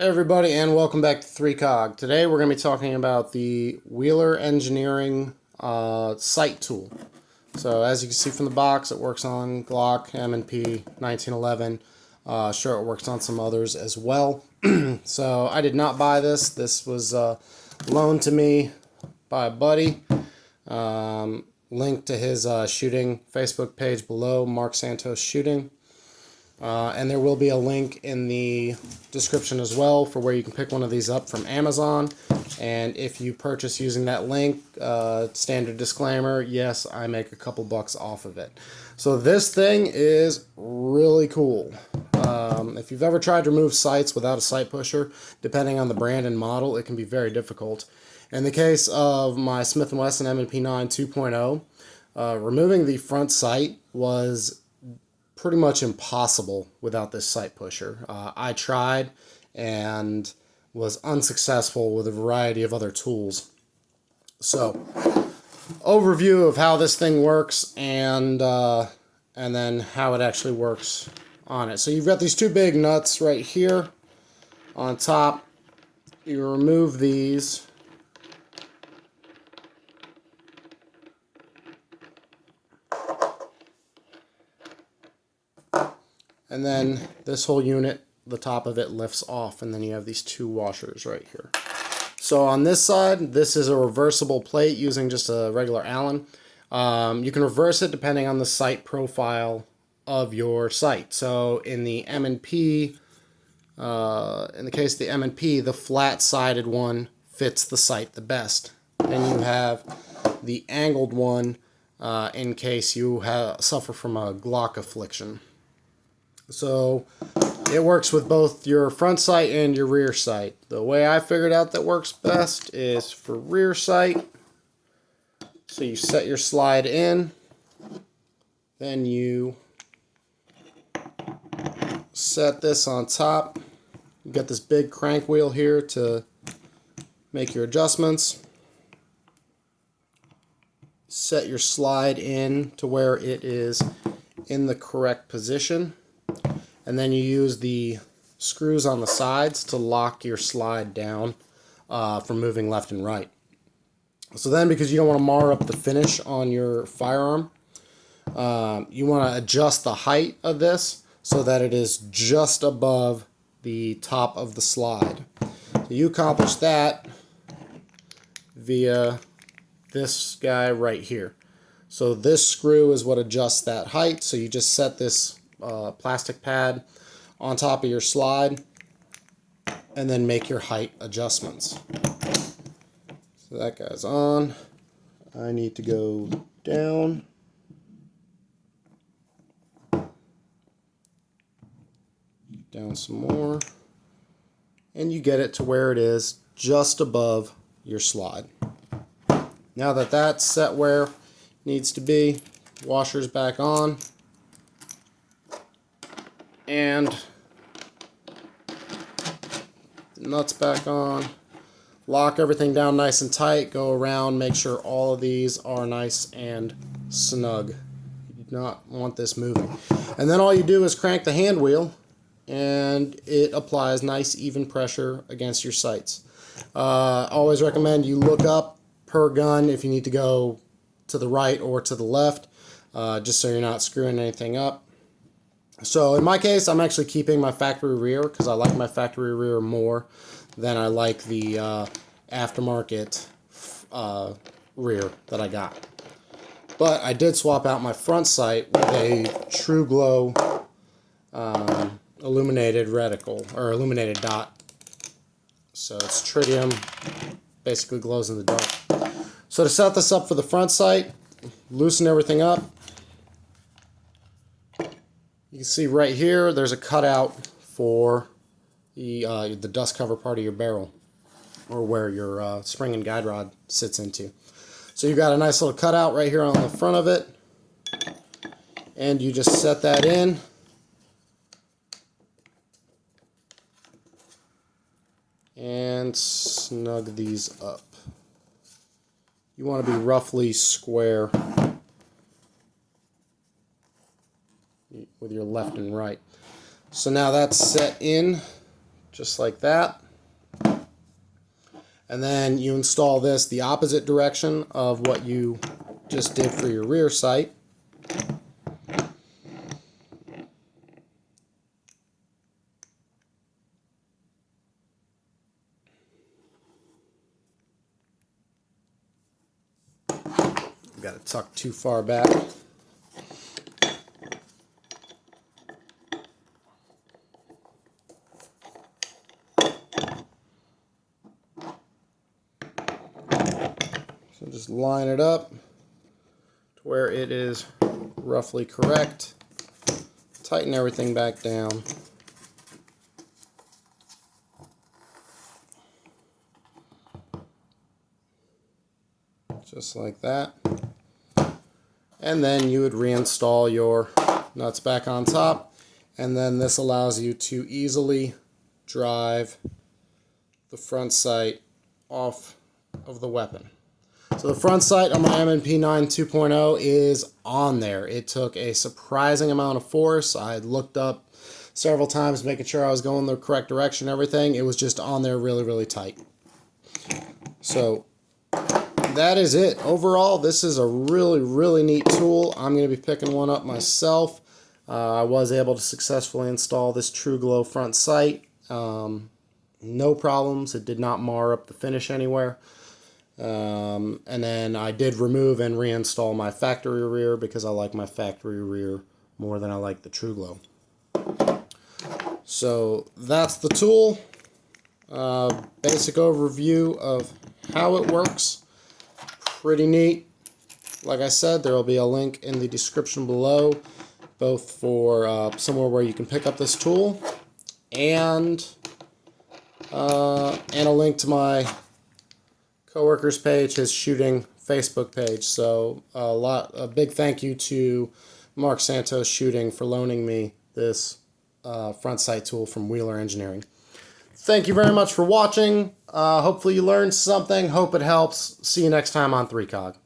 Hey everybody, and welcome back to 3Cog. Today we're going to be talking about the Wheeler Engineering sight tool. So as you can see from the box, it works on Glock, M&P, 1911. Sure, it works on some others as well. So I did not buy this. This was loaned to me by a buddy. Link to his shooting Facebook page below, Marc Santos Shooting. And there will be a link in the description as well for where you can pick one of these up from Amazon. And if you purchase using that link, standard disclaimer, yes, I make a couple bucks off of it. So this thing is really cool. If you've ever tried to remove sights without a sight pusher, depending on the brand and model, it can be very difficult. In the case of my Smith & Wesson M&P 9 2.0, removing the front sight was pretty much impossible without this sight pusher. I tried and was unsuccessful with a variety of other tools. So, overview of how this thing works and then how it actually works on it. So you've got these two big nuts right here on top. You remove these. And then this whole unit, the top of it lifts off, and then you have these two washers right here. So on this side, this is a reversible plate using just a regular Allen. You can reverse it depending on the sight profile of your sight. So in the M&P, in the case of the M&P, the flat-sided one fits the sight the best. Then you have the angled one in case you suffer from a Glock affliction. So it works with both your front sight and your rear sight. The way I figured out that works best is for rear sight. So you set your slide in, then you set this on top. You got this big crank wheel here to make your adjustments. Set your slide in to where it is in the correct position. And then you use the screws on the sides to lock your slide down from moving left and right. So then, because you don't want to mar up the finish on your firearm, you want to adjust the height of this so that it is just above the top of the slide. So you accomplish that via this guy right here. So this screw is what adjusts that height. So you just set this plastic pad on top of your slide and then make your height adjustments. So that guy's on. I need to go down. Down some more. And you get it to where it is just above your slide. Now that that's set where it needs to be, washer's back on. And the nuts back on. Lock everything down nice and tight. Go around, make sure all of these are nice and snug. You do not want this moving. And then all you do is crank the hand wheel and it applies nice even pressure against your sights. Always recommend you look up per gun if you need to go to the right or to the left, just so you're not screwing anything up. So in my case, I'm actually keeping my factory rear because I like my factory rear more than I like the aftermarket rear that I got. But I did swap out my front sight with a True Glow illuminated reticle, or illuminated dot. So it's tritium, basically glows in the dark. So to set this up for the front sight, loosen everything up. You can see right here, there's a cutout for the dust cover part of your barrel, or where your spring and guide rod sits into. So you've got a nice little cutout right here on the front of it, and you just set that in. And snug these up. You want to be roughly square with your left and right. So now that's set in just like that. And then you install this the opposite direction of what you just did for your rear sight. Got it tucked too far back. So just line it up to where it is roughly correct. Tighten everything back down. Just like that. And then you would reinstall your nuts back on top, and then this allows you to easily drive the front sight off of the weapon. So the front sight on my M&P 9 2.0 is on there. It took a surprising amount of force. I had looked up several times making sure I was going the correct direction and everything. It was just on there really, really tight. So that is it. Overall, this is a really, really neat tool. I'm going to be picking one up myself. I was able to successfully install this True Glow front sight. No problems. It did not mar up the finish anywhere. And then I did remove and reinstall my factory rear because I like my factory rear more than I like the True Glow. So that's the tool. Basic overview of how it works. Pretty neat. Like I said, there will be a link in the description below, both for somewhere where you can pick up this tool and a link to my coworker's page, his shooting Facebook page. So a big thank you to Marc Santos Shooting for loaning me this front sight tool from Wheeler Engineering. Thank you very much for watching. Hopefully you learned something. Hope it helps. See you next time on 3COG.